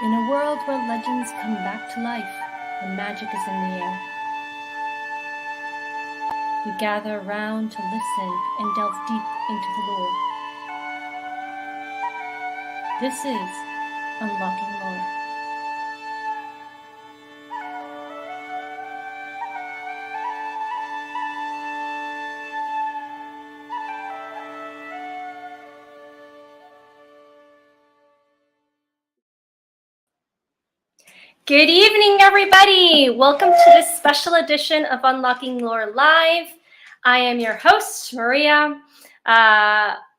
In a world where legends come back to life and magic is in the air, we gather around to listen and delve deep into the lore. This is Unlocking Lore. Good evening, everybody! Welcome to this special edition of Unlocking Lore Live. I am your host, Maria.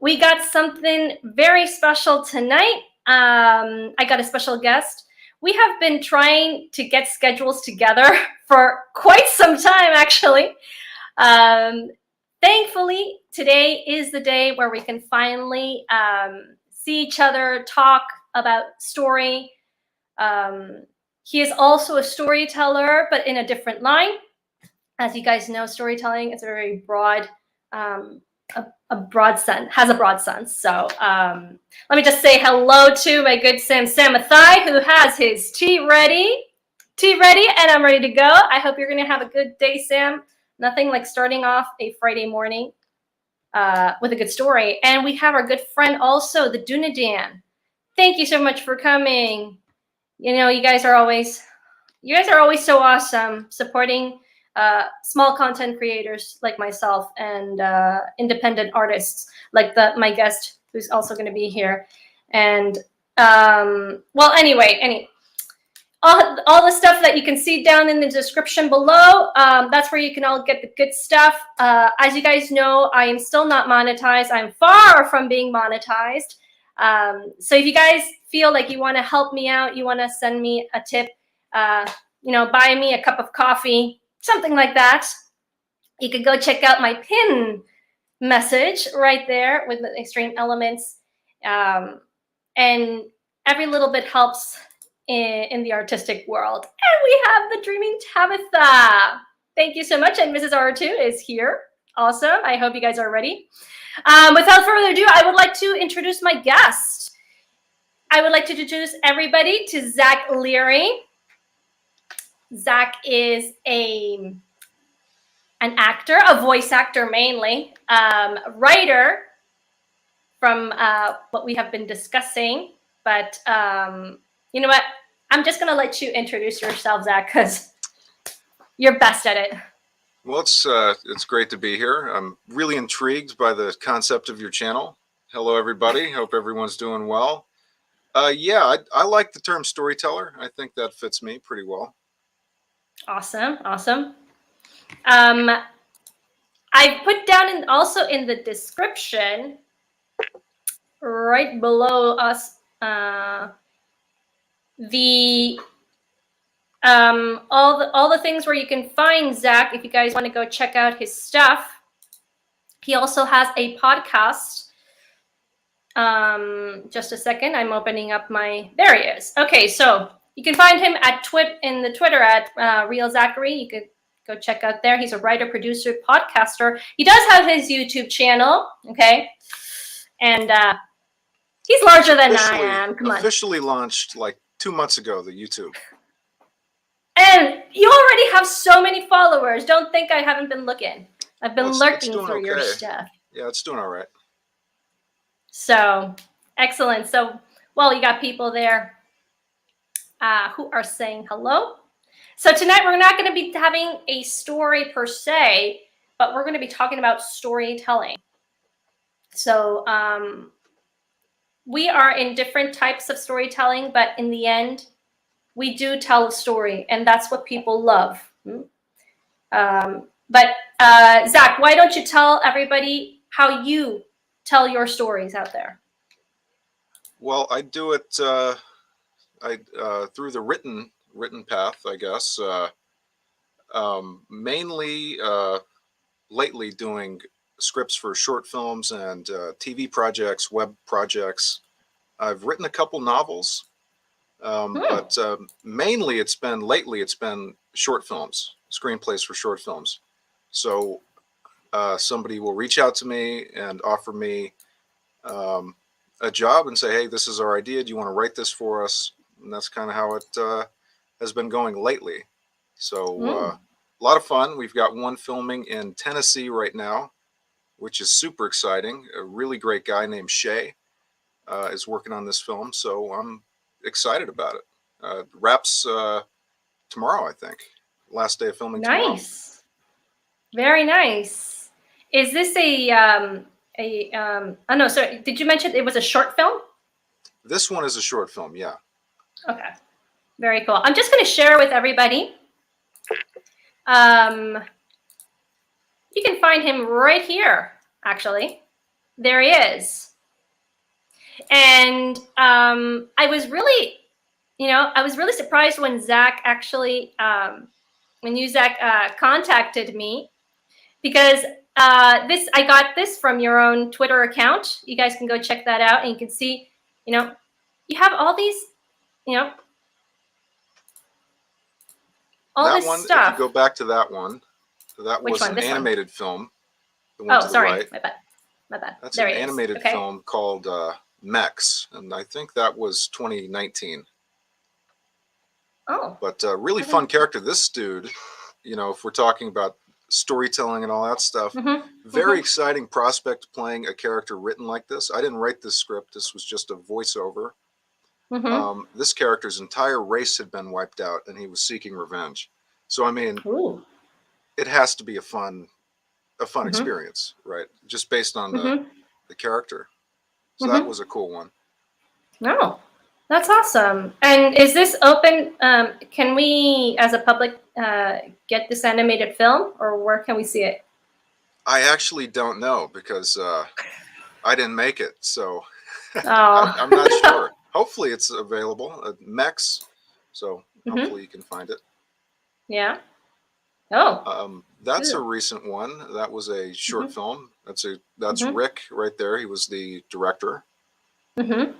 We got something very special tonight. I got a special guest. We have been trying to get schedules together for quite some time, actually. Thankfully, today is the day where we can finally see each other, talk about story. He is also a storyteller, but in a different line. As you guys know, storytelling is a very broad, a broad sense, has a broad sense. So let me just say hello to my good Sam Samathai, who has his tea ready, and I'm ready to go. I hope you're going to have a good day, Sam. Nothing like starting off a Friday morning with a good story. And we have our good friend also, the Dunadan. Thank you so much for coming. You know, you guys are always so awesome, supporting small content creators like myself and independent artists like my guest who's also going to be here. And well, anyway, all the stuff that you can see down in the description below, that's where you can all get the good stuff. As you guys know, I am still not monetized. I'm far from being monetized. So if you guys feel like you want to help me out, you want to send me a tip, buy me a cup of coffee, something like that, you could go check out my pin message right there with the extreme elements. And every little bit helps in the artistic world. And we have the dreaming Tabitha. Thank you so much. And Mrs. R2 is here. Awesome. I hope you guys are ready. Without further ado, I would like to introduce my guest. I would like to introduce everybody to Zack Leary. Zack is an actor, a voice actor mainly, writer from what we have been discussing. But you know what? I'm just going to let you introduce yourself, Zack, because you're best at it. Well, it's great to be here. I'm really intrigued by the concept of your channel. Hello, everybody. Hope everyone's doing well. Yeah, I like the term storyteller. I think that fits me pretty well. Awesome. I put down also in the description right below us all the things where you can find Zack if you guys want to go check out his stuff. He also has a podcast. Just a second, I'm opening up there he is. Okay, so you can find him in the Twitter at Real Zachary. You could go check out there. He's a writer, producer, podcaster. He does have his YouTube channel, okay? And he's larger than I am. Come on. Officially launched like 2 months ago, the YouTube. And you already have so many followers. Don't think I haven't been looking. I've been lurking through your stuff. Yeah, it's doing all right. So, excellent. So, well, you got people there who are saying hello. So tonight we're not going to be having a story per se, but we're going to be talking about storytelling. So we are in different types of storytelling, but in the end, we do tell a story, and that's what people love. But Zack, why don't you tell everybody how you tell your stories out there? Well, I do it through the written path, I guess. Mainly lately doing scripts for short films and TV projects, web projects. I've written a couple novels, but mainly it's been short films, screenplays for short films. So somebody will reach out to me and offer me a job and say, hey, this is our idea. Do you want to write this for us? and that's kind of how it has been going lately. So Mm, a lot of fun. We've got one filming in Tennessee right now, which is super exciting. A really great guy named Shay is working on this film, so I'm excited about it. Wraps tomorrow, I think. Last day of filming tomorrow. nice. Very nice. Is this oh no, sorry, did you mention it was a short film? This one is a short film, yeah. Okay. Very cool. I'm just going to share with everybody. Um, you can find him right here, actually. There he is. And I was really, I was really surprised when Zack actually, when you, Zack, contacted me, because I got this from your own Twitter account. You guys can go check that out, and you can see, you have all these, all That this one, if you stuff. go back to that one, that Which was one? an This one? animated film. The one Oh, to the sorry, right. my bad. My bad. That's There an he is. animated Okay. film called Mechs, and I think that was 2019. Oh. But really fun character. This dude, if we're talking about storytelling and all that stuff, very exciting prospect playing a character written like this. I didn't write this script. This was just a voiceover. This character's entire race had been wiped out, and he was seeking revenge. So I mean, Ooh. it has to be a fun experience, right? Just based on the character. So that was a cool one. Oh, that's awesome. And is this open? Can we, as a public, get this animated film, or where can we see it? I actually don't know because I didn't make it, so Oh. I'm not sure. Hopefully it's available at Mechs, so hopefully you can find it. Yeah. Oh. That's a Cool. recent one. That was a short film. That's Rick right there. He was the director. Oh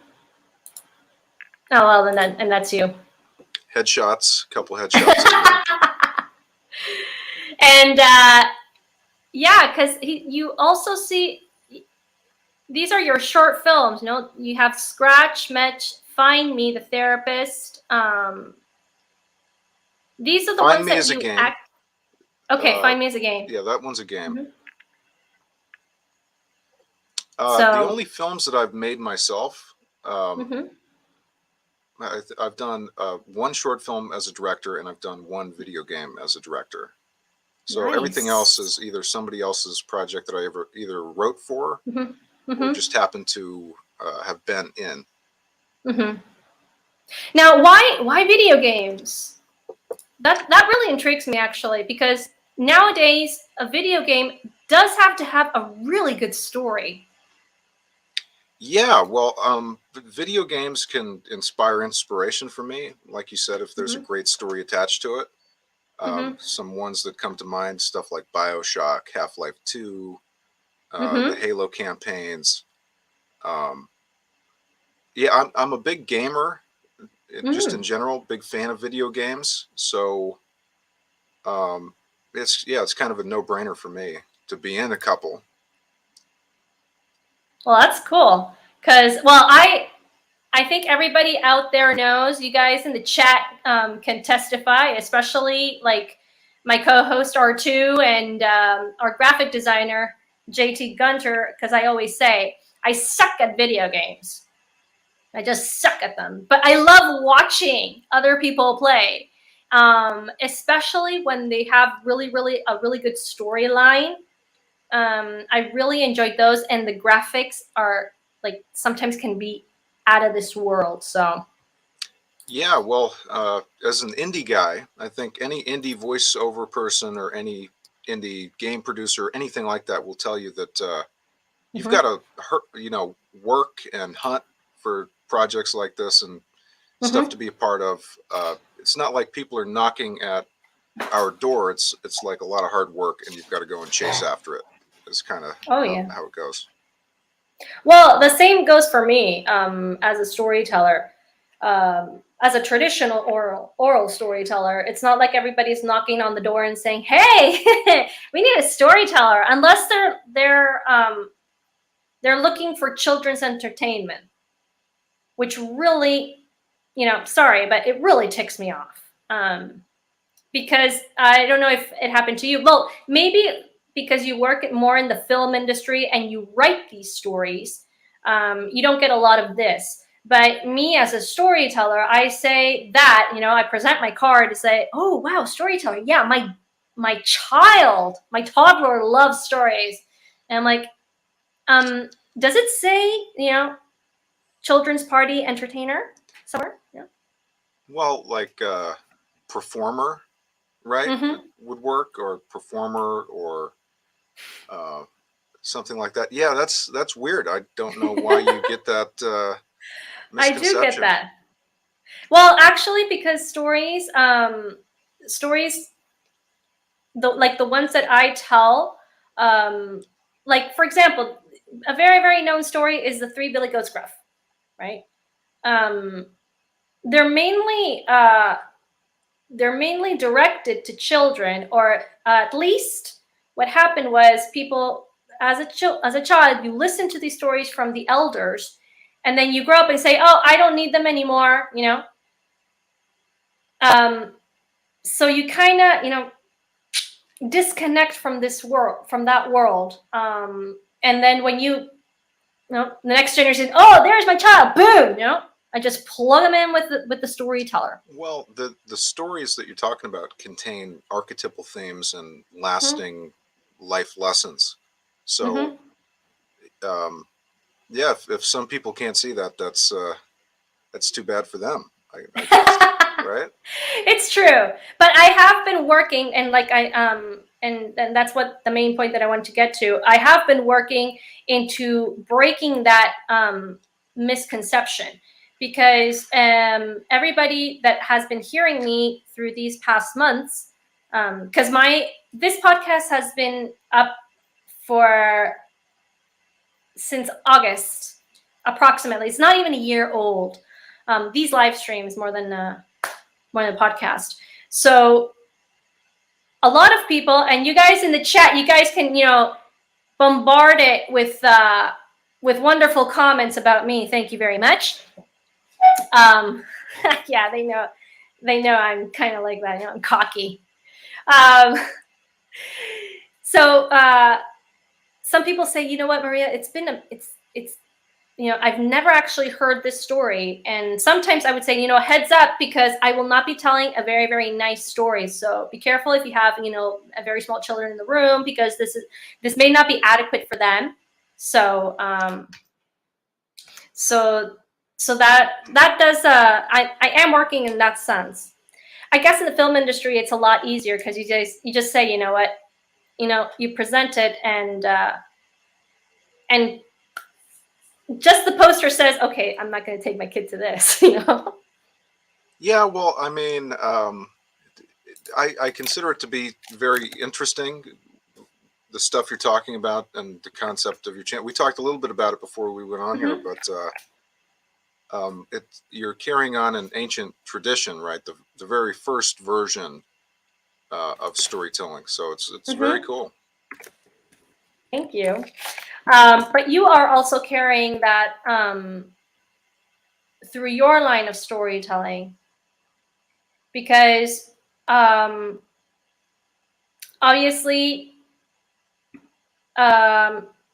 well, and that's you. Headshots, couple headshots. And yeah, because you also see these are your short films. You have Scratch, Match, Find Me, The Therapist. These are the Find ones Me that is a you game. act. Okay, Find Me is a game. Yeah, that one's a game. So the only films that I've made myself, I've done one short film as a director, and I've done one video game as a director. So everything else is either somebody else's project that I either wrote for or just happened to have been in. Now, why video games? That really intrigues me, actually, because nowadays a video game does have to have a really good story. Yeah, well, video games can inspire inspiration for me. Like you said, if there's a great story attached to it. Some ones that come to mind, stuff like BioShock, Half-Life 2, the Halo campaigns. Yeah, I'm a big gamer, just in general, big fan of video games. So it's kind of a no-brainer for me to be in a couple. Well, that's cool. Because, well, I think everybody out there knows, you guys in the chat can testify, especially like my co-host R2 and our graphic designer, JT Gunter, because I always say, I suck at video games. I just suck at them. But I love watching other people play, especially when they have a really good storyline. I really enjoyed those, and the graphics are like sometimes can be out of this world. So yeah, well, as an indie guy, I think any indie voiceover person or any indie game producer, anything like that, will tell you that you've got to work and hunt for projects like this and stuff to be a part of. It's not like people are knocking at our door. It's like a lot of hard work, and you've got to go and chase after it. It's kind of how it goes. Well, the same goes for me as a storyteller. As a traditional oral storyteller, it's not like everybody's knocking on the door and saying, "Hey, we need a storyteller," unless they're looking for children's entertainment, which really, sorry, but it really ticks me off. Because I don't know if it happened to you. Well, maybe because you work more in the film industry and you write these stories, you don't get a lot of this. But me as a storyteller, I say that, I present my card to say, oh, wow, storyteller. Yeah, my toddler loves stories. And I'm like, does it say, children's party entertainer somewhere? Yeah. Well, like performer, right? Mm-hmm. Would work, or performer, or uh, something like that. Yeah, that's weird. I don't know why you get that I do get misconception. that. Well, actually, because stories, like the ones that I tell, like for example, a very very known story is the Three Billy Goats Gruff, right? Um, they're mainly directed to children, or at least what happened was people as a child, you listen to these stories from the elders, and then you grow up and say, oh, I don't need them anymore, so you kind of disconnect from this world, from that world, and then when the next generation, oh, there's my child, boom, I just plug them in with the storyteller. Well, the stories that you're talking about contain archetypal themes and Mm-hmm. lasting life lessons. So, Mm-hmm. um, yeah, if some people can't see that, that's too bad for them, I guess, right? It's true, but I have been working, and like and that's what the main point that I want to get to. I have been working into breaking that misconception, because everybody that has been hearing me through these past months, because this podcast has been up for since August approximately. It's not even a year old. These live streams more than the podcast. So a lot of people, and you guys in the chat, you guys can bombard it with wonderful comments about me. Thank you very much. Yeah, they know I'm kind of like that. I'm cocky. Um, so some people say, you know what, Maria, it's I've never actually heard this story. And sometimes I would say, heads up, because I will not be telling a very, very nice story. So be careful if you have, a very small children in the room, because this may not be adequate for them. So, that does, I am working in that sense. I guess in the film industry, it's a lot easier because you just say, you know what, you present it, and just the poster says, okay, I'm not going to take my kid to this, Yeah, well, I mean, I consider it to be very interesting, the stuff you're talking about and the concept of your channel. We talked a little bit about it before we went on here, Mm-hmm. but you're carrying on an ancient tradition, right? The very first version of storytelling. So it's very Mm-hmm. cool. Thank you. But you are also carrying that through your line of storytelling, because obviously,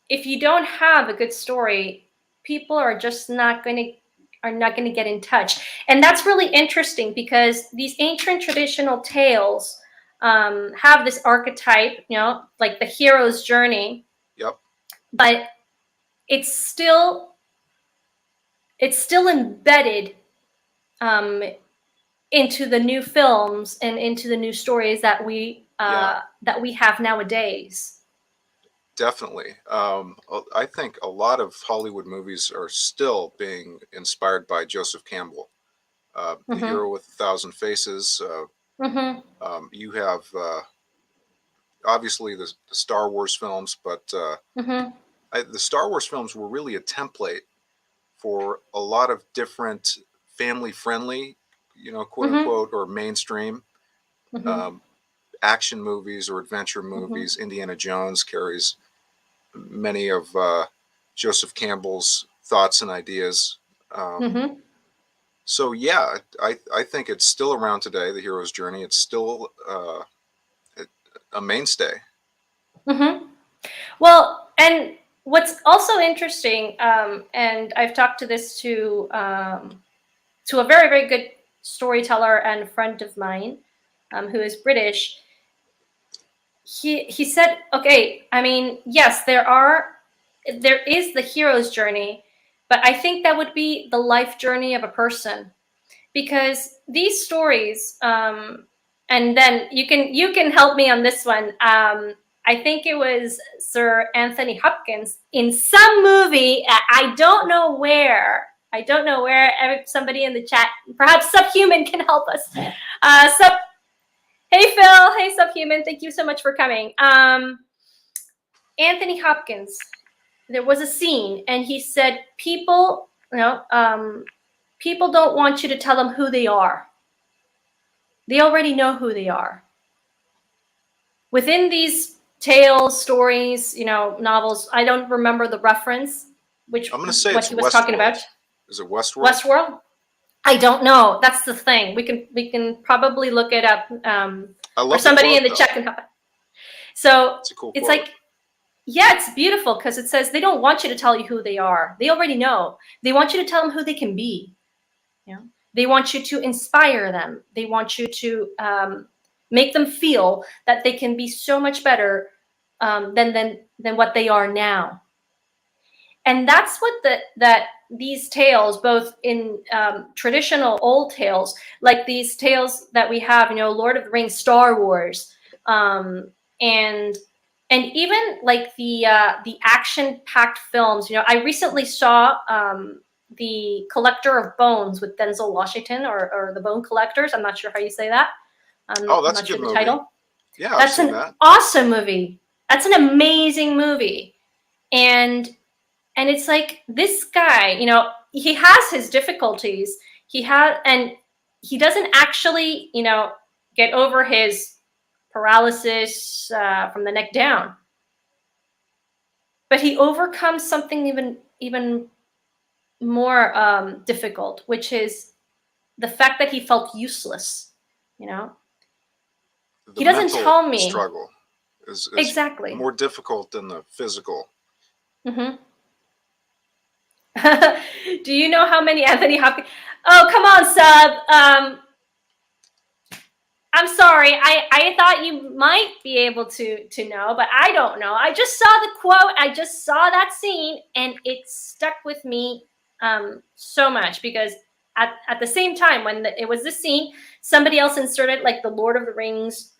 if you don't have a good story, people are just not going to get in touch. And that's really interesting, because these ancient traditional tales have this archetype, like the hero's journey, Yep. but it's still embedded um, into the new films and into the new stories Yeah, that we have nowadays. definitely. I think a lot of Hollywood movies are still being inspired by Joseph Campbell, the Mm-hmm. hero with a thousand faces. Mm-hmm. You have obviously the Star Wars films, but Mm-hmm. the Star Wars films were really a template for a lot of different family friendly, quote Mm-hmm. unquote, or mainstream Mm-hmm. um, action movies or adventure Mm-hmm. movies. Indiana Jones carries many of Joseph Campbell's thoughts and ideas. Um, Mm-hmm. So yeah, I think it's still around today. The hero's journey. It's still a mainstay. Mm-hmm. Well, and what's also interesting, and I've talked to this to a very, very good storyteller and friend of mine, who is British. He said, okay, I mean, yes, there is the hero's journey, but I think that would be the life journey of a person, because these stories, and then you can help me on this one. I think it was Sir Anthony Hopkins in some movie. I don't know where. I don't know where. Somebody in the chat, perhaps Subhuman, can help us. Hey Phil, hey Subhuman, thank you so much for coming. Anthony Hopkins, there was a scene, and he said, people, people don't want you to tell them who they are. They already know who they are. Within these tales, stories, novels, I don't remember the reference, I'm going to say what he was talking about. Is it Westworld? Westworld? I don't know. That's the thing. We can probably look it up. Or somebody in the chat can help. So it's a cool it's quote. like, yeah, it's beautiful, because it says they don't want you to tell you who they are. They already know. They want you to tell them who they can be. They want you to inspire them. They want you to make them feel that they can be so much better than what they are now. And that's what that these tales, both in traditional old tales, like these tales that we have, Lord of the Rings, Star Wars, and even like the action-packed films. I recently saw the Collector of Bones with Denzel Washington, or the Bone Collectors. I'm not sure how you say that. That's I'm a not good sure the movie. title. Yeah, that's I've seen an that. awesome movie. That's an amazing movie, and it's like, this guy, he has his difficulties. And he doesn't actually, get over his paralysis from the neck down. But he overcomes something even more difficult, which is the fact that he felt useless. The he doesn't tell me. Struggle is exactly more difficult than the physical. Mm-hmm. Do you know how many Anthony Hopkins? Oh, come on, Sub. I'm sorry. I thought you might be able to know, but I don't know. I just saw the quote. I just saw that scene, and it stuck with me so much, because at the same time when it was this scene, somebody else inserted like the Lord of the Rings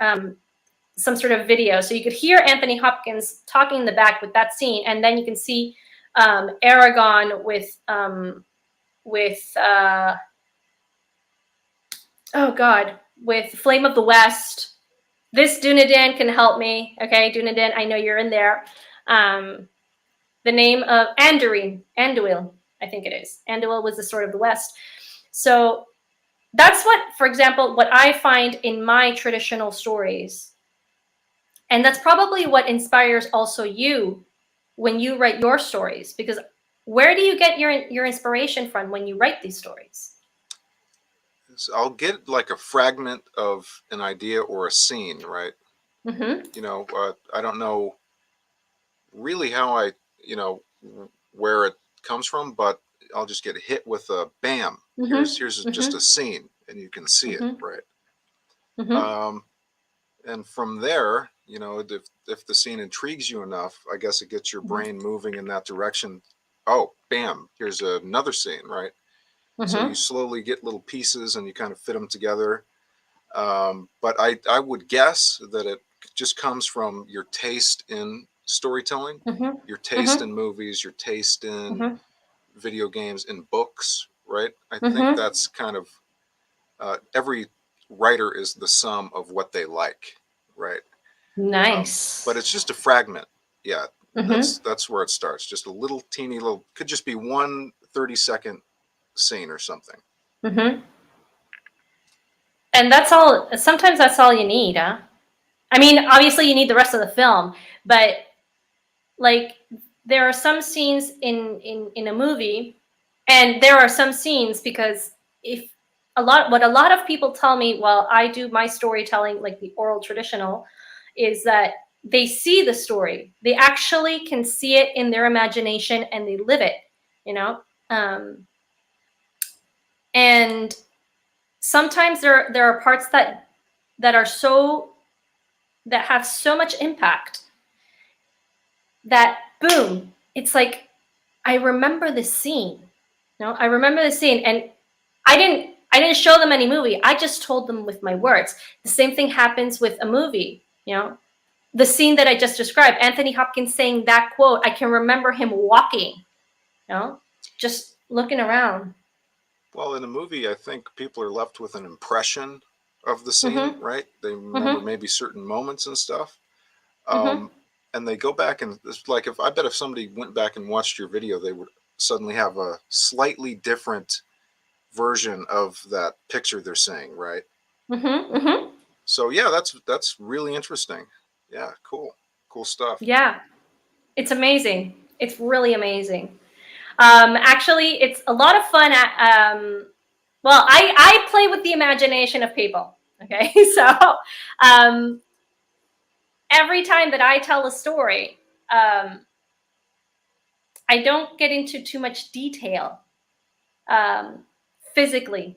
some sort of video, so you could hear Anthony Hopkins talking in the back with that scene, and then you can see Aragorn with oh God, with Flame of the West. This Dunedain can help me. Okay, Dunedain, I know you're in there. The name of Anduil, I think it is. Anduil was the Sword of the West. So that's what, for example, what I find in my traditional stories. And that's probably what inspires also you when you write your stories, because where do you get your inspiration from when you write these stories? So I'll get like a fragment of an idea or a scene, right? Mm-hmm. I don't know really how where it comes from, but I'll just get hit with a bam. Mm-hmm. Here's mm-hmm. just a scene, and you can see mm-hmm. it, right? Mm-hmm. And from there, if the scene intrigues you enough, I guess it gets your mm-hmm. brain moving in that direction. Oh, bam! Here's another scene, right? Mm-hmm. So you slowly get little pieces, and you kind of fit them together. But I would guess that it just comes from your taste in storytelling, Mm-hmm. your taste Mm-hmm. in movies, your taste in Mm-hmm. video games, in books, right? I think Mm-hmm. that's kind of every writer is the sum of what they like, right? Nice. But it's just a fragment. Yeah, Mm-hmm. that's where it starts. Just a little teeny little, could just be one 30-second scene or something. Mm-hmm. And that's all. Sometimes that's all you need, huh? I mean, obviously you need the rest of the film, but like, there are some scenes in a movie, and there are some scenes, because if what a lot of people tell me while I do my storytelling, like the oral traditional, is that they see the story. They actually can see it in their imagination and they live it, you know? And sometimes there are parts that are that have so much impact that boom, it's like, I remember this scene. You know, I remember the scene, and I didn't show them any movie. I just told them with my words. The same thing happens with a movie, you know. The scene that I just described, Anthony Hopkins saying that quote, I can remember him walking, you know, just looking around. Well, in a movie, I think people are left with an impression of the scene, Mm-hmm. right? They remember Mm-hmm. maybe certain moments and stuff. Mm-hmm. And they go back and it's like, if I bet if somebody went back and watched your video, they would suddenly have a slightly different version of that picture they're seeing, right? Mm-hmm. Mm-hmm. So yeah, that's really interesting. Yeah, cool stuff. Yeah, it's amazing. It's really amazing. Actually, it's a lot of fun. Well, I play with the imagination of people. Okay, so um, every time that I tell a story, I don't get into too much detail um, physically.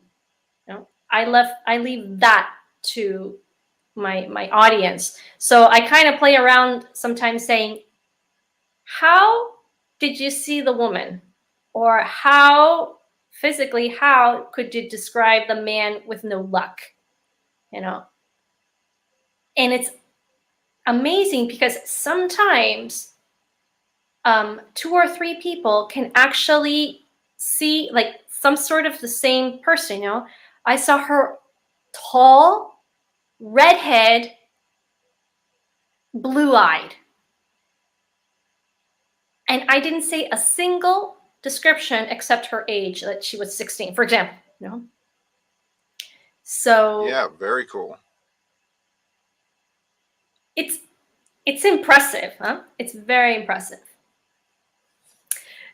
You know, I leave that to my audience. So I kind of play around sometimes saying, how did you see the woman? Or how physically, how could you describe the man with no luck? You know? And it's amazing because sometimes two or three people can actually see like some sort of the same person, you know? I saw her tall, redhead, blue-eyed. And I didn't say a single description except her age, that she was 16, for example, you know? So Yeah, very cool. it's impressive, huh? It's very impressive.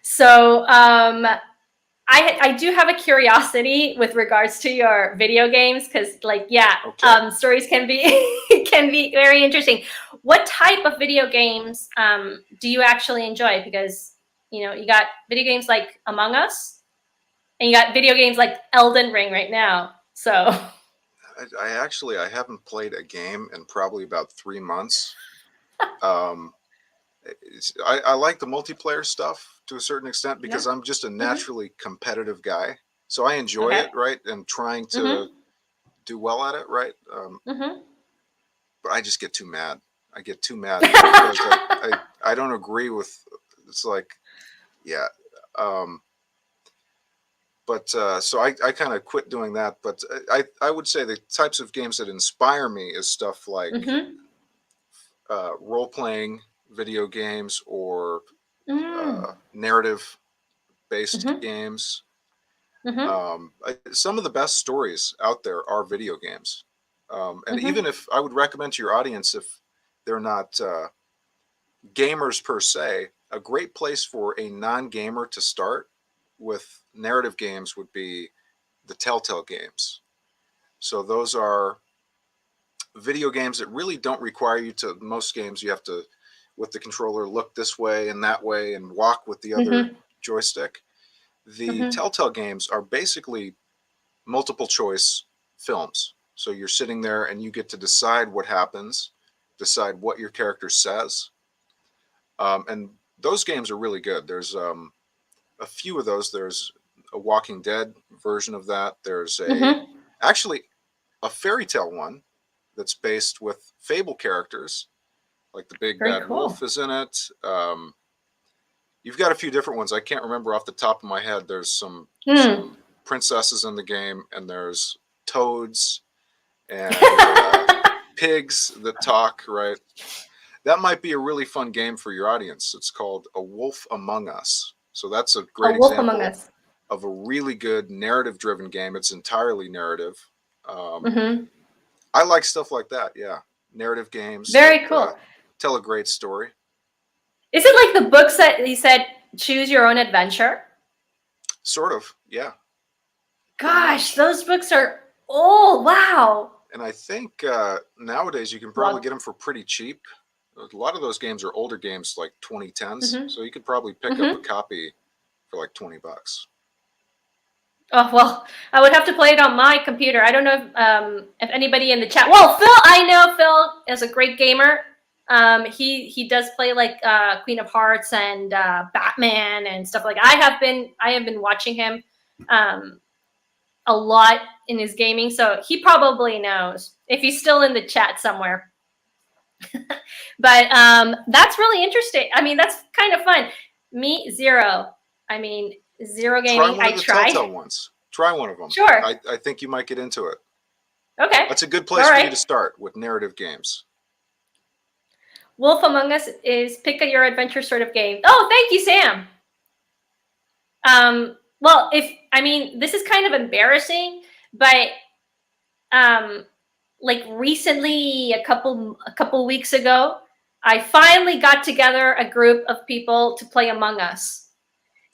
So I do have a curiosity with regards to your video games because, like, yeah, Okay. stories can be can be very interesting. What type of video games do you actually enjoy? Because you know you got video games like Among Us, and you got video games like Elden Ring right now. So I haven't played a game in probably about 3 months. Um, I like the multiplayer stuff to a certain extent yeah. because I'm just a Hmm. naturally competitive guy. So I enjoy Okay. it, right? And trying to Hmm. do well at it, right? Hmm. But I just get too mad. I get too mad because I don't agree with. It's like, yeah. Um, but so I kind of quit doing that. But I would say the types of games that inspire me is stuff like Hmm. role playing video games or Mm. narrative based Hmm. games. Hmm. Some of the best stories out there are video games. And even Hmm. if I would recommend to your audience, if they're not gamers per se, a great place for a non gamer to start with narrative games would be the Telltale games. So those are video games that really don't require you to, most games, you have to, with the controller, look this way and that way and walk with the other Hmm. joystick. The Hmm. Telltale games are basically multiple choice films. So you're sitting there and you get to decide what happens, decide what your character says. And those games are really good. There's a few of those. There's a Walking Dead version of that. There's Hmm. actually a fairy tale one that's based with fable characters, like the big Very bad cool. wolf is in it. You've got a few different ones. I can't remember off the top of my head. There's Hmm. some princesses in the game, and there's toads and pigs that talk. Right, that might be a really fun game for your audience. It's called A Wolf Among Us. So that's a A great Wolf Among example Us. of a really good narrative-driven game. It's entirely narrative. Um, Hmm. I like stuff like that. Yeah, narrative games that Very cool. tell a great story. Is it like the books that he said, choose your own adventure? Sort of. Yeah. Gosh, those books are, oh, wow. And I think nowadays you can probably get them for pretty cheap. A lot of those games are older games, like 2010s. Mm-hmm. So you could probably pick up a copy for like $20. Oh, well, I would have to play it on my computer. I don't know if anybody in the chat. Well, Phil, I know Phil is a great gamer. He does play like Queen of Hearts and Batman and stuff like that. I have been watching him a lot in his gaming, so he probably knows if he's still in the chat somewhere. But that's really interesting. I mean, that's kind of fun. Me, zero. I mean, zero gaming. Try one of the Telltale ones. Try one of them. Sure. I think you might get into it. Okay. That's a good place for you to start with narrative games. Wolf Among Us is pick a your adventure sort of game. Oh, thank you, Sam. Well, this is kind of embarrassing, but like recently, a couple weeks ago, I finally got together a group of people to play Among Us.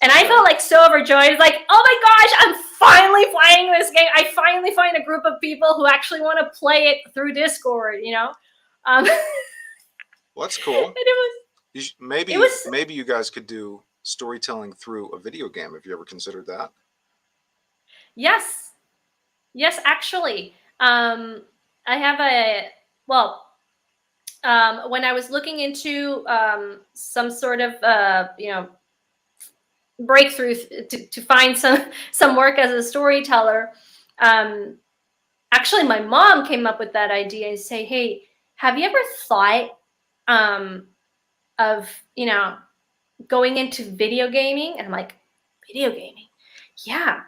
And I felt like so overjoyed. It's like, oh my gosh, I'm finally playing this game. I finally find a group of people who actually want to play it through Discord, you know? Well, that's cool. Maybe you guys could do storytelling through a video game. Have you ever considered that? Yes, actually. I have when I was looking into some sort of breakthrough to find some work as a storyteller, actually my mom came up with that idea and say, hey, have you ever thought of going into video gaming? And I'm like, video gaming? Yeah,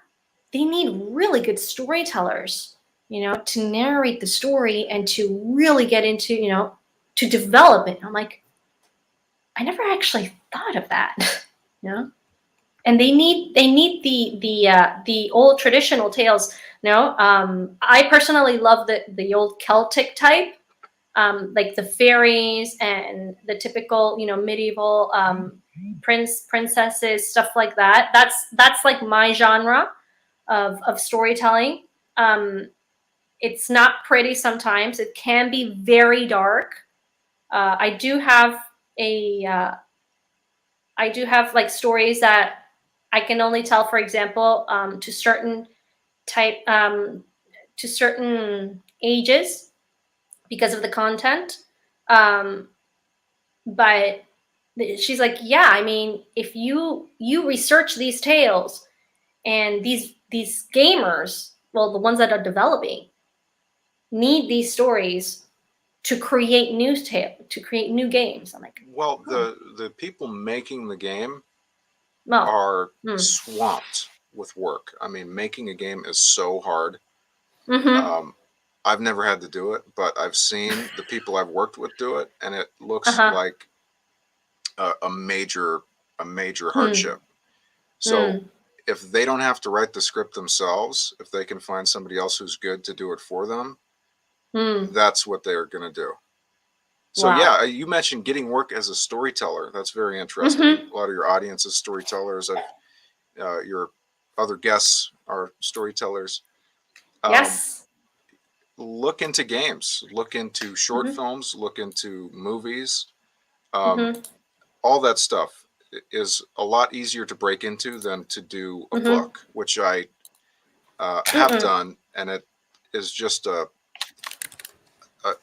they need really good storytellers, to narrate the story and to really get into, to develop it. And I'm like, I never actually thought of that, And they need the old traditional tales. I personally love the old Celtic type, like the fairies and the typical medieval princesses, stuff like that. That's like my genre of storytelling. It's not pretty sometimes. It can be very dark. I do have like stories that I can only tell, for example, to certain ages because of the content. But she's like, yeah, I mean, if you research these tales and these gamers, well, the ones that are developing, need these stories to create new games. I'm like, well, the people making the game are swamped with work. I mean, making a game is so hard. I've never had to do it, but I've seen the people I've worked with do it, and it looks like a major hardship. So if they don't have to write the script themselves, if they can find somebody else who's good to do it for them, that's what they're going to do. So yeah, you mentioned getting work as a storyteller. That's very interesting. A lot of your audience is storytellers. Your other guests are storytellers. Yes. Look into games. Look into short films. Look into movies. All that stuff is a lot easier to break into than to do a book, which I have done, and it is just a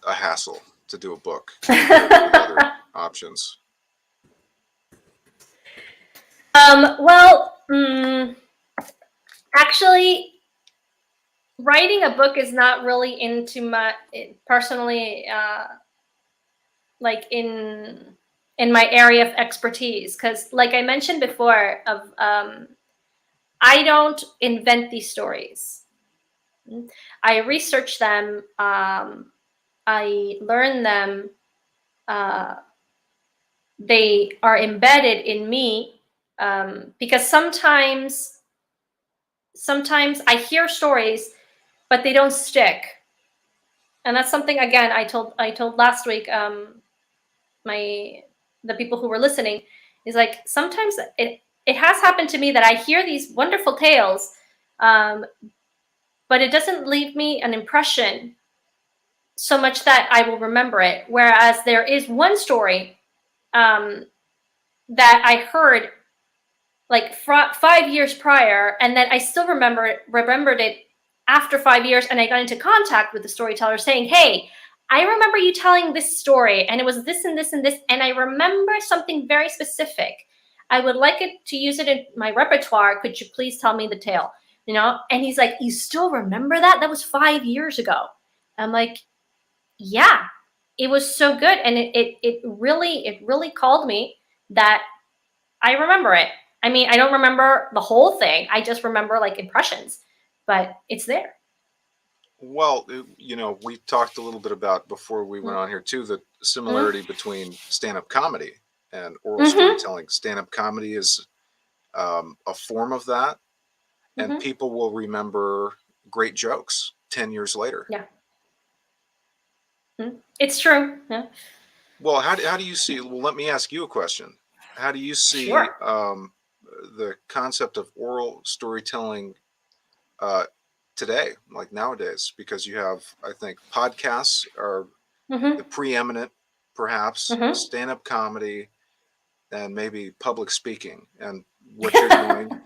hassle to do a book compared to the other options. Actually, writing a book is not really into my personally, like in my area of expertise, because like I mentioned before, I don't invent these stories. I research them. I learn them. They are embedded in me, because sometimes I hear stories, but they don't stick. And that's something, again, I told last week, the people who were listening, is like, sometimes it has happened to me that I hear these wonderful tales, but it doesn't leave me an impression so much that I will remember it. Whereas there is one story that I heard like 5 years prior, and then I still remembered it after 5 years, and I got into contact with the storyteller saying, hey, I remember you telling this story, and it was this and this and this, and I remember something very specific. I would like it to use it in my repertoire. Could you please tell me the tale? You know? And he's like, you still remember that? That was 5 years ago. I'm like, yeah, it was so good. And it really called me that I remember it. I mean, I don't remember the whole thing. I just remember like impressions, but it's there. Well, you know, we talked a little bit about before we went on here too, the similarity between stand-up comedy and oral storytelling. Stand-up comedy is a form of that, and people will remember great jokes 10 years later. Yeah. It's true. Yeah. Well, how do you see, well, let me ask you a question. How do you see Sure. the concept of oral storytelling today, like nowadays? Because you have, I think, podcasts are the preeminent, perhaps, stand-up comedy, and maybe public speaking, and what you're doing,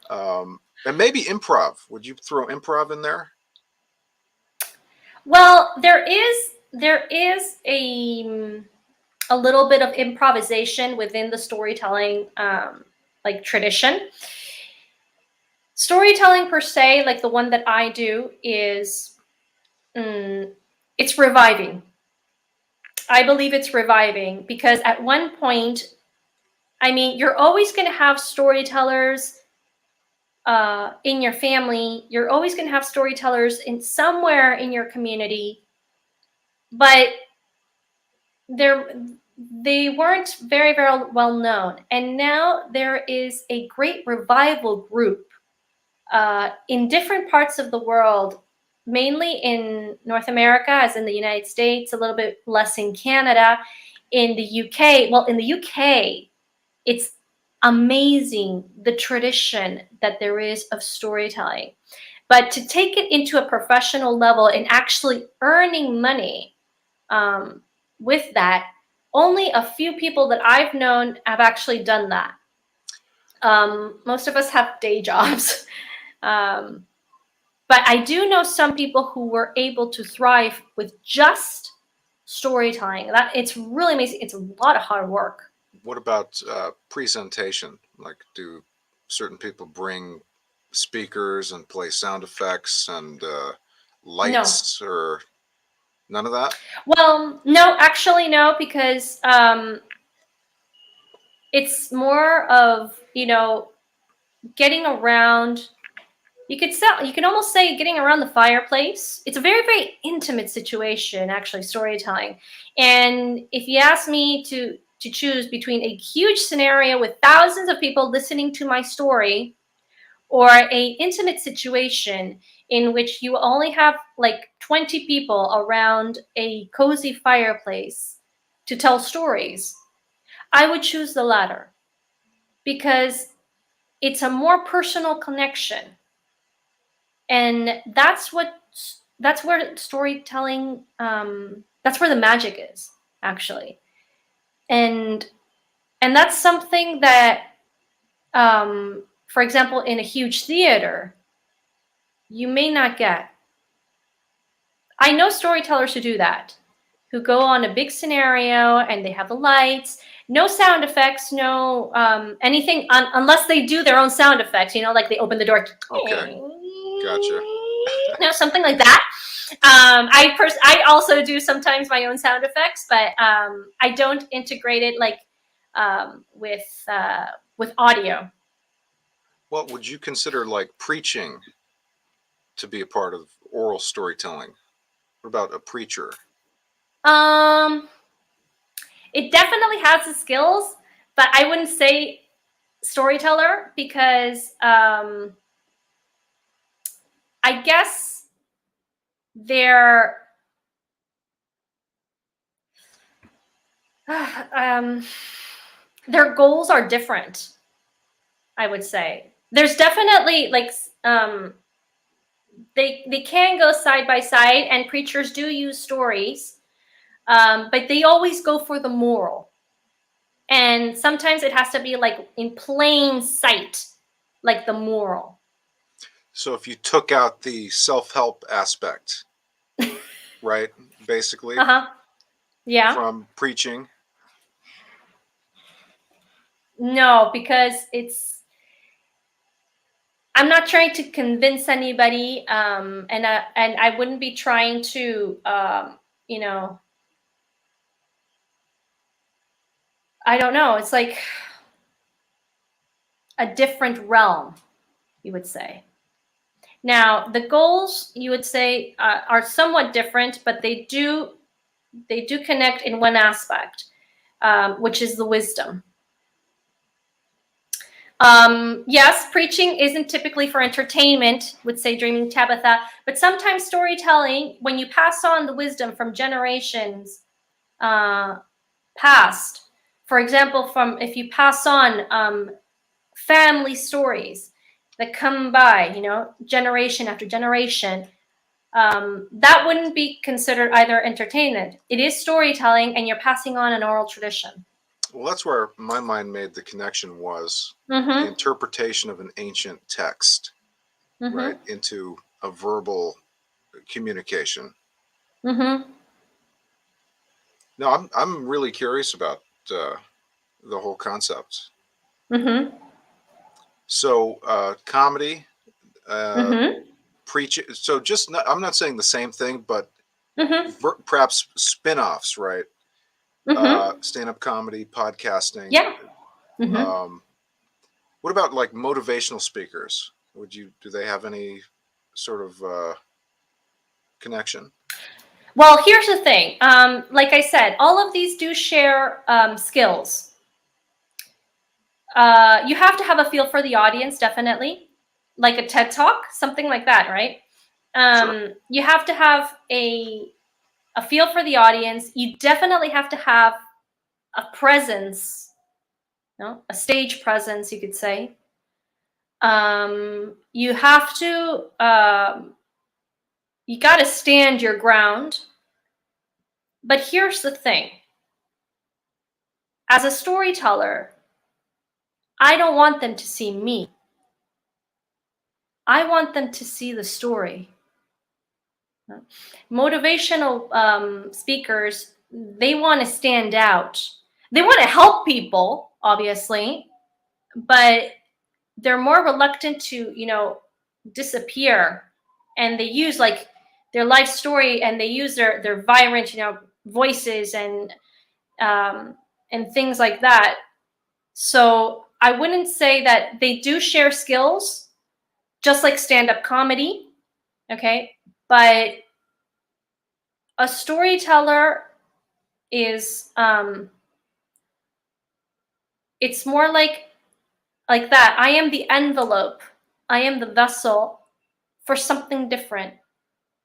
and maybe improv. Would you throw improv in there? Well, there is a little bit of improvisation within the storytelling like tradition. Storytelling per se, like the one that I do, is it's reviving. I believe it's reviving because at one point, I mean, you're always going to have storytellers in your family. You're always going to have storytellers in somewhere in your community, but they weren't very well known. And now there is a great revival group in different parts of the world, mainly in North America, as in the United States, a little bit less in Canada, in the UK. Well, in the UK, it's amazing the tradition that there is of storytelling. But to take it into a professional level and actually earning money with that, only a few people that I've known have actually done that. Most of us have day jobs. But I do know some people who were able to thrive with just storytelling. That it's really amazing. It's a lot of hard work. What about presentation? Like, do certain people bring speakers and play sound effects and lights, or none of that? Well, no, actually, no, because it's more of, getting around. You could almost say getting around the fireplace. It's a very intimate situation, actually, storytelling. And if you ask me to choose between a huge scenario with thousands of people listening to my story, or a intimate situation in which you only have like 20 people around a cozy fireplace to tell stories, I would choose the latter because it's a more personal connection. And that's where storytelling, that's where the magic is, actually. And that's something that, for example, in a huge theater, you may not get. I know storytellers who do that, who go on a big scenario and they have the lights, no sound effects, no anything, unless they do their own sound effects, like they open the door. Okay, gotcha. Something like that. I also do sometimes my own sound effects, but I don't integrate it like with audio. Well, would you consider like preaching to be a part of oral storytelling? What about a preacher? It definitely has the skills, but I wouldn't say storyteller because I guess their goals are different. I would say there's definitely like they can go side by side, and preachers do use stories, but they always go for the moral. And sometimes it has to be like in plain sight, like the moral. So if you took out the self-help aspect, right, basically, Yeah. from preaching. No, because I'm not trying to convince anybody, and I wouldn't be trying to, you know, I don't know. It's like a different realm, you would say. Now, the goals, you would say, are somewhat different, but they do connect in one aspect, which is the wisdom. Yes, preaching isn't typically for entertainment, would say Dreaming Tabitha, but sometimes storytelling, when you pass on the wisdom from generations past, for example, from if you pass on family stories that come by, you know, generation after generation, that wouldn't be considered either entertainment. It is storytelling, and you're passing on an oral tradition. Well, that's where my mind made the connection, was Mm-hmm. the interpretation of an ancient text, Mm-hmm. right, into a verbal communication. Mm-hmm. No, I'm really curious about the whole concept. Mm-hmm. So comedy, Mm-hmm. preach. So just not, I'm not saying the same thing, but Mm-hmm. perhaps spin-offs, right? Mm-hmm. Stand-up comedy, podcasting. Yeah. Mm-hmm. Um, what about like motivational speakers? Do they have any sort of connection? Well, here's the thing. Like I said, all of these do share skills. You have to have a feel for the audience, definitely, like a TED Talk, something like that, right? Sure. You have to have a feel for the audience. You definitely have to have a presence, no, a stage presence, you could say. You have to, you got to stand your ground. But here's the thing. As a storyteller, I don't want them to see me. I want them to see the story. Motivational speakers, they want to stand out. They want to help people, obviously, but they're more reluctant to, you know, disappear. And they use like their life story, and they use their vibrant, you know, voices and things like that. So I wouldn't say that they do share skills, just like stand-up comedy, okay? But a storyteller is it's more like that. I am the envelope. I am the vessel for something different.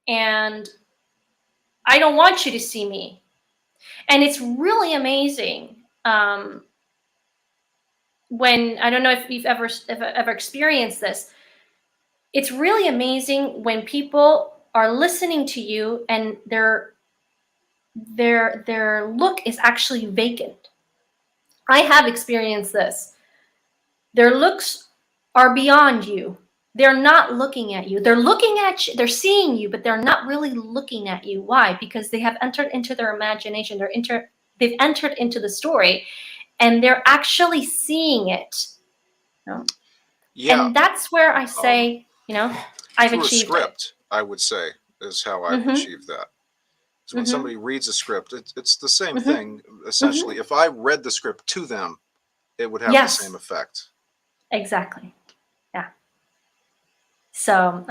And I don't want you to see me. And it's really amazing when, I don't know if you've ever experienced this. It's really amazing when people are listening to you and their look is actually vacant. I have experienced this. Their looks are beyond you. They're not looking at you. They're looking at you. They're seeing you, but they're not really looking at you. Why? Because they have entered into their imagination. They've entered into the story, and they're actually seeing it. You know? Yeah. And that's where I say, you know, I've through a achieved script, I would say, is how I've Mm-hmm. achieved that. So when Mm-hmm. somebody reads a script, it's the same Mm-hmm. thing. Essentially, if I read the script to them, it would have the Yes, same effect. exactly. Yeah. So,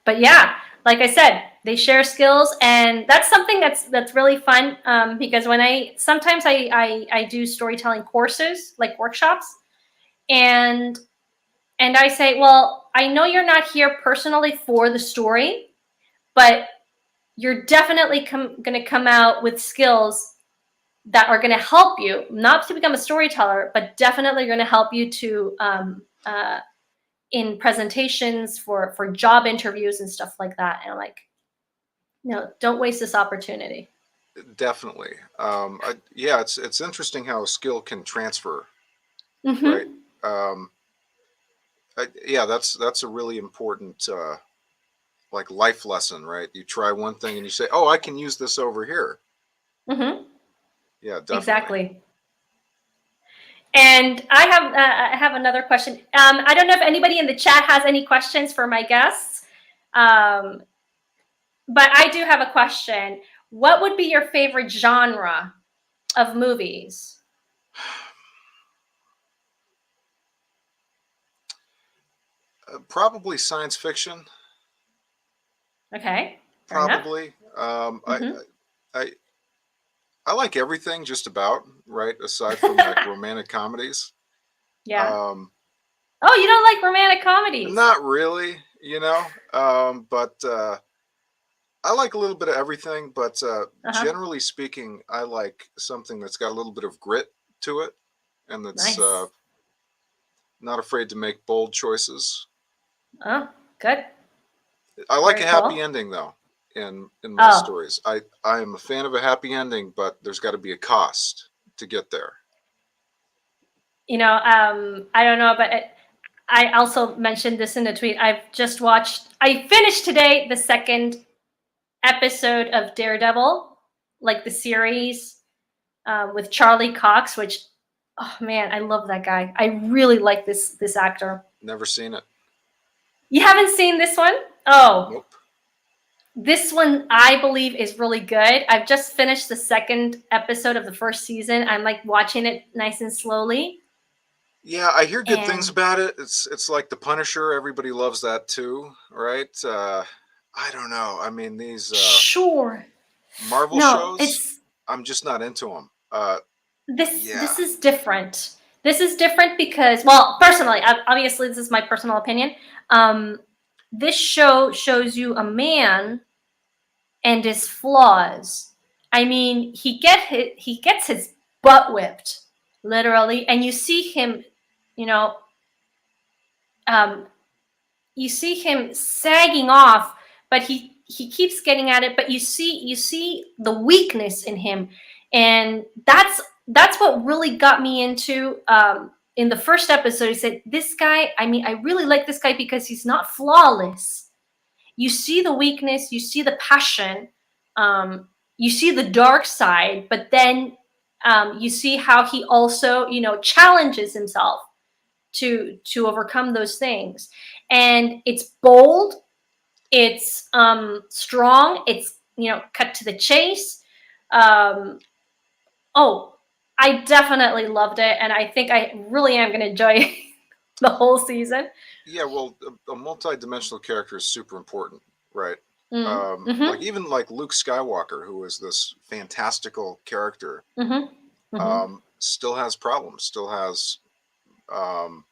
but yeah, like I said, they share skills, and that's something that's really fun. Because when sometimes I do storytelling courses, like workshops, and I say, well, I know you're not here personally for the story, but you're definitely going to come out with skills that are going to help you not to become a storyteller, but definitely going to help you to in presentations for job interviews and stuff like that. And I'm like, no, don't waste this opportunity. Definitely. Yeah, it's interesting how a skill can transfer, Mm-hmm. right? Yeah, that's a really important like life lesson, right? You try one thing and you say, "Oh, I can use this over here." Mm-hmm. Yeah, definitely. Exactly. And I have another question. I don't know if anybody in the chat has any questions for my guests, but I do have a question. What would be your favorite genre of movies? Probably science fiction. Okay, fair enough. Probably. Mm-hmm. I I like everything just about, right? Aside from like romantic comedies. Yeah. Um, Oh, you don't like romantic comedies? Not really, but I like a little bit of everything. But Uh-huh. generally speaking, I like something that's got a little bit of grit to it, and that's Nice. not afraid to make bold choices. Oh, good. I like Very a happy cool. ending though in my Oh, stories. I am a fan of a happy ending, but there's got to be a cost to get there. I don't know, but I also mentioned this in the tweet. I finished today the second episode of Daredevil, like the series with Charlie Cox, which, oh man, I love that guy. I really like this actor. Never seen it. You haven't seen this one? Oh, Nope. this one I believe is really good. I've just finished the second episode of the first season. I'm like watching it nice and slowly. Yeah, I hear good things And about it. It's like The Punisher. Everybody loves that too, right? I don't know. I mean, these sure. Marvel No, shows, it's I'm just not into them. this Yeah, is different. This is different because, well, personally, obviously this is my personal opinion. Um, this show shows you a man and his flaws. I mean, he gets his butt whipped, literally, and you see him, you know, um, you see him sagging off, but he keeps getting at it. But you see the weakness in him, and that's what really got me into. In the first episode, he said, "This guy. I mean, I really like this guy because he's not flawless. You see the weakness, you see the passion, um, you see the dark side, but then you see how he also, challenges himself to overcome those things, and it's bold, it's strong, it's cut to the chase. um, oh, I definitely loved it, and I think I really am going to enjoy the whole season. yeah. Well, a multi-dimensional character is super important, right? Mm. Like Mm-hmm. even like Luke Skywalker, who is this fantastical character, Mm-hmm. Mm-hmm. still has problems. Still has um,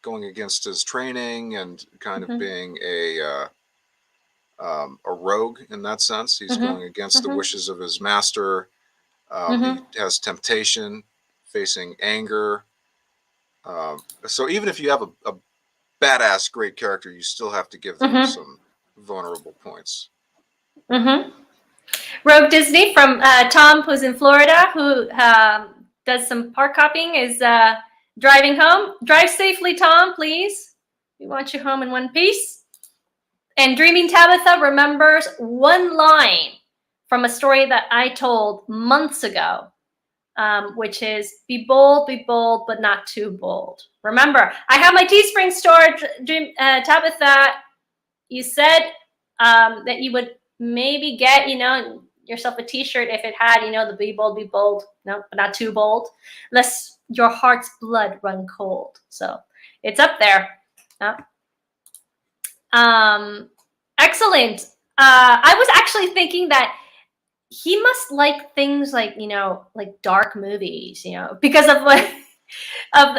going against his training and kind of Mm-hmm. being a rogue in that sense. He's going Mm-hmm. against the Mm-hmm. wishes of his master. He Mm-hmm. has temptation, facing anger. So even if you have a badass great character, you still have to give them Mm-hmm. some vulnerable points. Mm-hmm. Rogue Disney from Tom, who's in Florida, who does some park hopping, is driving home. Drive safely, Tom, please. We want you home in one piece. And Dreaming Tabitha remembers one line from a story that I told months ago, which is be bold, but not too bold. Remember, I have my Teespring store, Tabitha. You said that you would maybe get, yourself a t-shirt if it had, the be bold, no, but not too bold, lest your heart's blood run cold. So it's up there. Yeah. Um, excellent. I was actually thinking that he must like things like, like dark movies, because of what of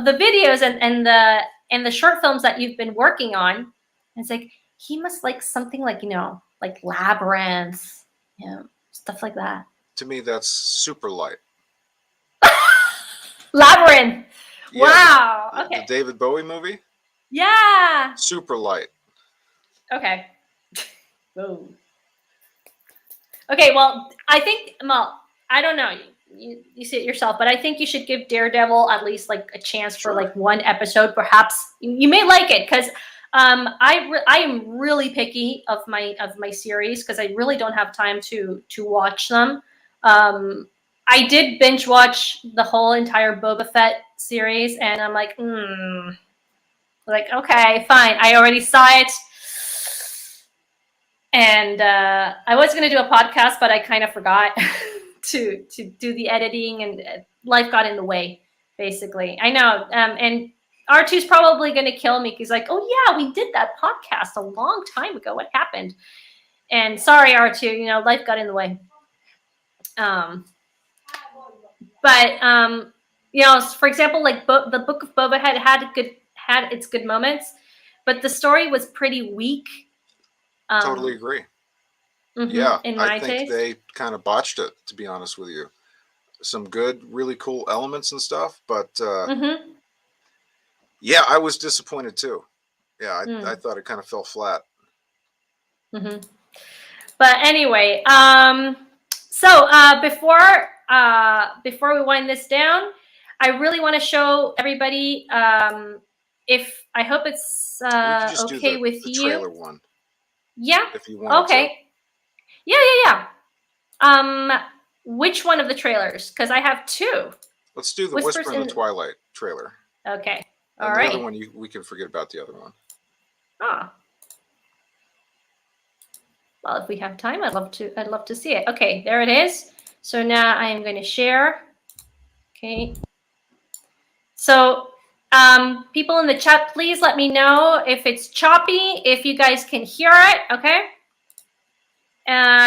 the videos and the short films that you've been working on. It's like he must like something like, like Labyrinth, stuff like that. To me, that's super light. Labyrinth. Yeah, Wow. the Okay. David Bowie movie. Yeah. Super light. Okay. Whoa. Okay, well, I think, well, I don't know. You see it yourself, but I think you should give Daredevil at least like a chance for Sure. like one episode. Perhaps you may like it because I am really picky of my series because I really don't have time to watch them. I did binge watch the whole entire Boba Fett series, and I'm like okay, fine. I already saw it. And I was going to do a podcast, but I kind of forgot to do the editing, and life got in the way. Basically, I know. And R2's probably going to kill me. He's like, "Oh yeah, we did that podcast a long time ago. What happened?" And sorry, R2. You know, life got in the way. But you know, for example, like the Book of Boba had its good moments, but the story was pretty weak. Totally agree. Mm-hmm, Yeah, in I my think taste. they kind of botched it, to be honest with you. Some good, really cool elements and stuff, but Mm-hmm. yeah, I was disappointed too. Yeah, I Mm. thought it kind of fell flat. Mm-hmm. But anyway, so before we wind this down, I really want to show everybody. If I hope it's We could just do okay with the you. trailer one Yeah. if you wanted to. Okay. Yeah. Um, which one of the trailers? Because I have two. Let's do the Whispers Whisper in the in. Twilight trailer. Okay. All And the other right. one, we can forget about the other one. Ah. Well, if we have time, I'd love to see it. Okay, there it is. So now I am going to share. Okay. So, people in the chat, please let me know if it's choppy, if you guys can hear it. Okay.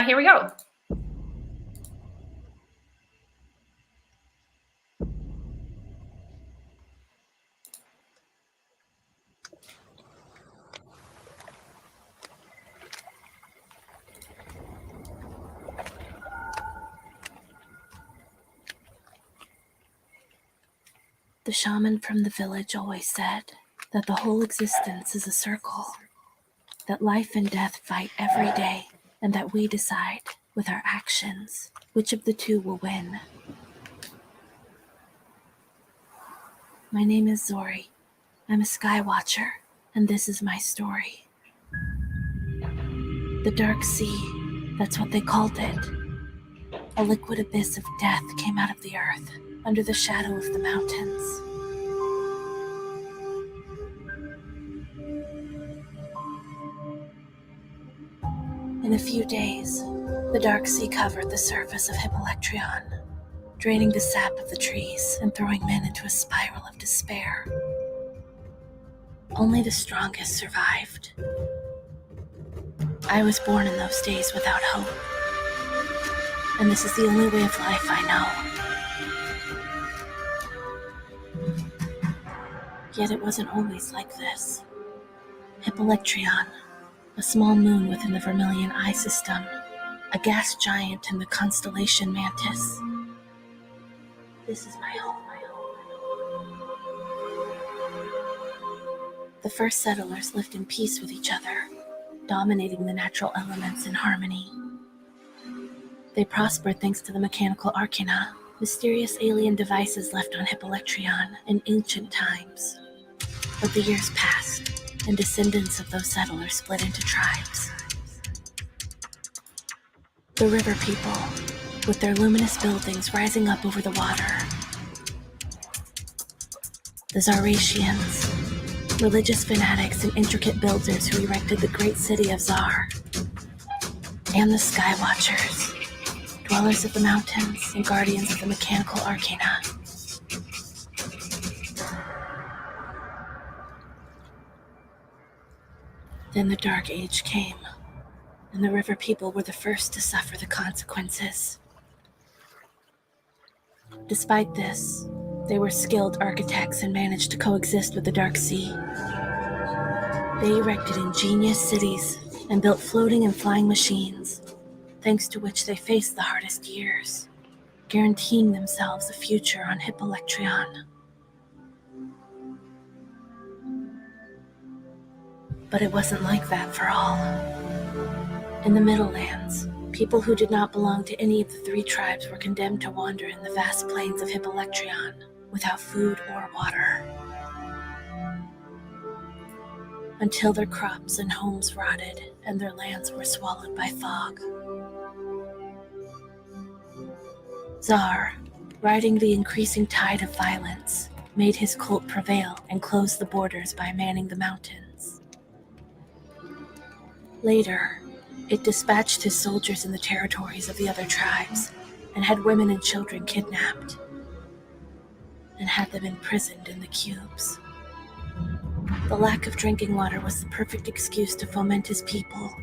Here we go. The shaman from the village always said that the whole existence is a circle, that life and death fight every day, and that we decide, with our actions, which of the two will win. My name is Zori. I'm a sky watcher, and this is my story. The Dark Sea, that's what they called it. A liquid abyss of death came out of the earth, under the shadow of the mountains. In a few days, the Dark Sea covered the surface of Hippolectrion, draining the sap of the trees and throwing men into a spiral of despair. Only the strongest survived. I was born in those days without hope, and this is the only way of life I know. Yet it wasn't always like this. Hippolectrion, a small moon within the Vermilion Eye system, a gas giant in the constellation Mantis. This is my home. The first settlers lived in peace with each other, dominating the natural elements in harmony. They prospered thanks to the mechanical arcana, mysterious alien devices left on Hippolectrion in ancient times. But the years passed, and descendants of those settlers split into tribes. The river people, with their luminous buildings rising up over the water. The Zaratians, religious fanatics and intricate builders who erected the great city of Zar. And the Sky Watchers, dwellers of the mountains and guardians of the mechanical arcana. Then the Dark Age came, and the river people were the first to suffer the consequences. Despite this, they were skilled architects and managed to coexist with the Dark Sea. They erected ingenious cities and built floating and flying machines, thanks to which they faced the hardest years, guaranteeing themselves a future on Hippolectrion. But it wasn't like that for all. In the Middlelands, people who did not belong to any of the 3 tribes were condemned to wander in the vast plains of Hippolectrion without food or water, until their crops and homes rotted and their lands were swallowed by fog. Czar, riding the increasing tide of violence, made his cult prevail and closed the borders by manning the mountains. Later, it dispatched his soldiers in the territories of the other tribes and had women and children kidnapped and had them imprisoned in the cubes. The lack of drinking water was the perfect excuse to foment his people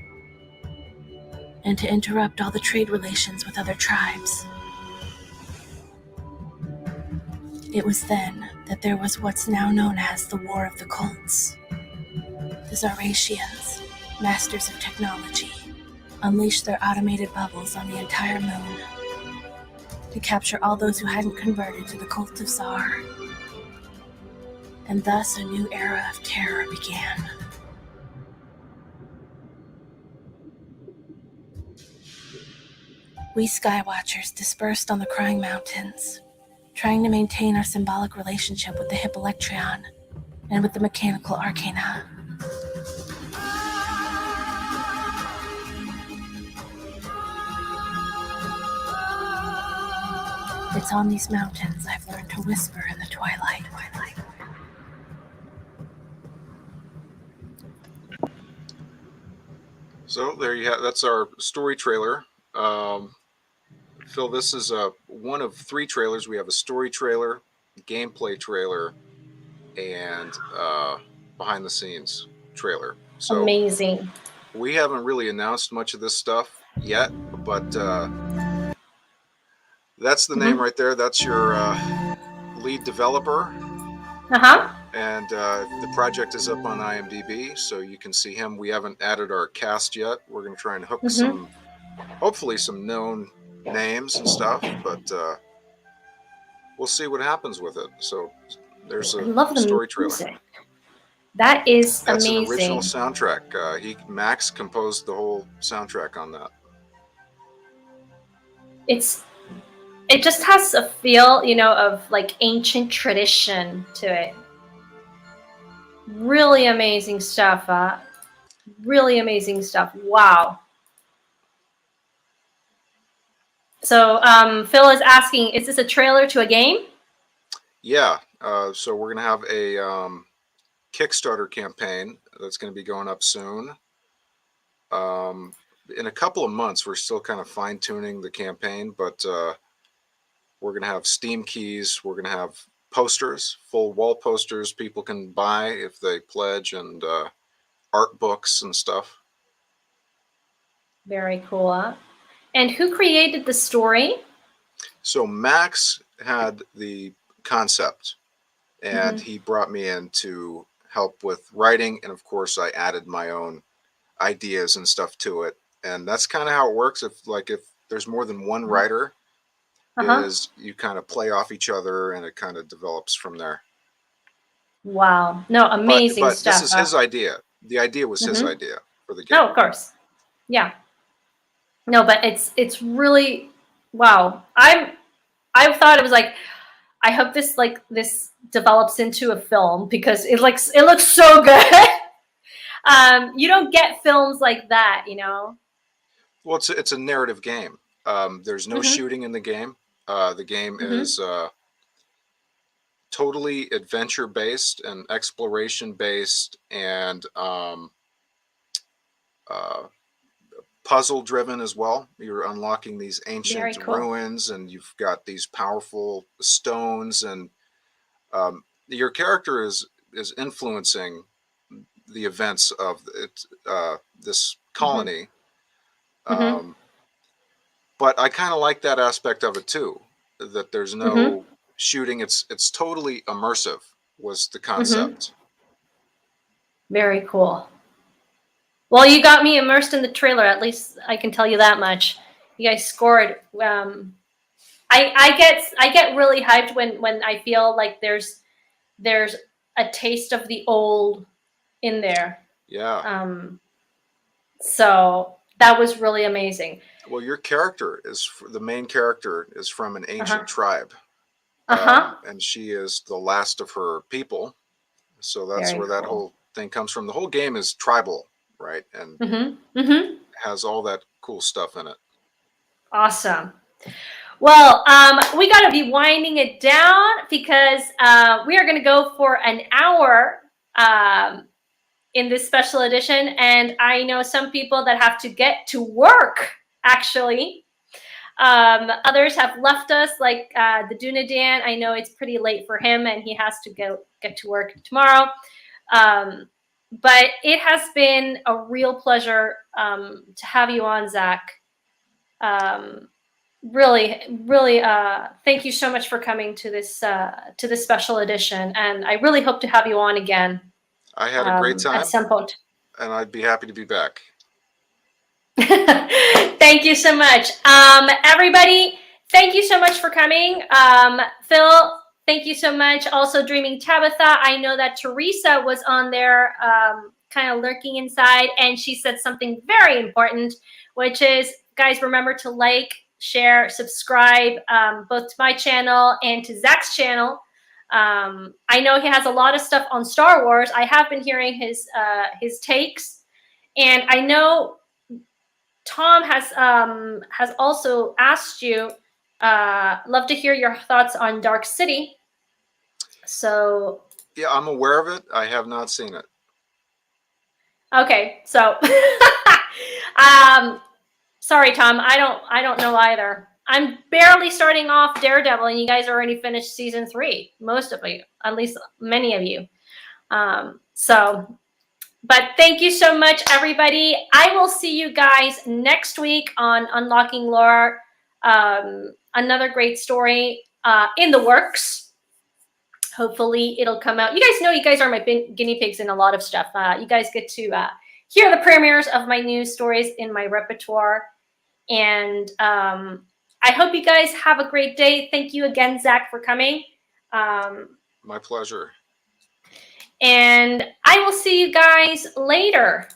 and to interrupt all the trade relations with other tribes. It was then that there was what's now known as the War of the Cults. The Zaratians, masters of technology, unleashed their automated bubbles on the entire moon to capture all those who hadn't converted to the cult of Tsar. And thus a new era of terror began. We Skywatchers dispersed on the Crying Mountains, trying to maintain our symbolic relationship with the Hippolectrion and with the mechanical arcana. It's on these mountains I've learned to whisper in the twilight. So there you have. That's our story trailer. Phil, this is one of 3 trailers. We have a story trailer, gameplay trailer, and behind the scenes trailer. So Amazing. we haven't really announced much of this stuff yet, but that's the name right there. That's your lead developer. And the project is up on IMDb, so you can see him. We haven't added our cast yet. We're going to try and hook hopefully some known names and stuff, but we'll see what happens with it. So there's a story trailer. Music. That is That's amazing. an original soundtrack. Max composed the whole soundtrack on that. It just has a feel, of like ancient tradition to it. Really amazing stuff. Really amazing stuff. Wow. So Phil is asking, is this a trailer to a game? Yeah. So we're going to have a Kickstarter campaign that's going to be going up soon. In a couple of months, we're still kind of fine-tuning the campaign, but we're going to have Steam keys. We're going to have posters, full wall posters people can buy if they pledge, and art books and stuff. Very cool. And who created the story? So Max had the concept, and he brought me in to help with writing, and of course I added my own ideas and stuff to it. And that's kind of how it works. If there's more than one writer, is you kind of play off each other, and it kind of develops from there. Wow. No, amazing but stuff. This is his idea. The idea was his idea for the game. Oh, of course. Yeah. No, but it's really, wow. I thought it was like, I hope this develops into a film, because it looks so good. You don't get films like that, Well, it's a narrative game. There's no shooting in the game. The game is totally adventure based and exploration based, and puzzle driven as well. You're unlocking these ancient ruins, and you've got these powerful stones, and your character is influencing the events of this colony. But I kind of like that aspect of it too, that there's no shooting. It's totally immersive was the concept. Very cool. Well, you got me immersed in the trailer. At least I can tell you that much. You guys scored. I get really hyped when I feel like there's a taste of the old in there. Yeah. So that was really amazing. Well, your character is the main character is from an ancient tribe, and she is the last of her people. So that's Very where that cool. whole thing comes from. The whole game is tribal, right? And has all that cool stuff in it. Awesome. Well, we got to be winding it down because we are going to go for an hour in this special edition. And I know some people that have to get to work, actually. Others have left us, like the Dunadan. I know it's pretty late for him and he has to get to work tomorrow. But it has been a real pleasure to have you on, Zack. Really, really, thank you so much for coming to this special edition, and I really hope to have you on again. I had a great time at some point, and I'd be happy to be back. Thank you so much, everybody. Thank you so much for coming, Phil. Thank you so much. Also, Dreaming Tabitha. I know that Teresa was on there, kind of lurking inside, and she said something very important, which is, guys, remember to like, share, subscribe, both to my channel and to Zack's channel. I know he has a lot of stuff on Star Wars. I have been hearing his takes, and I know Tom has also asked you. Love to hear your thoughts on Dark City. So yeah, I'm aware of it. I have not seen it. Okay, so sorry, Tom. I don't know either. I'm barely starting off Daredevil, and you guys already finished season 3. Most of you, at least many of you. But thank you so much, everybody. I will see you guys next week on Unlocking Lore. Another great story in the works. Hopefully, it'll come out. You guys know you guys are my guinea pigs in a lot of stuff. You guys get to hear the premieres of my news stories in my repertoire. And I hope you guys have a great day. Thank you again, Zack, for coming. My pleasure. And I will see you guys later.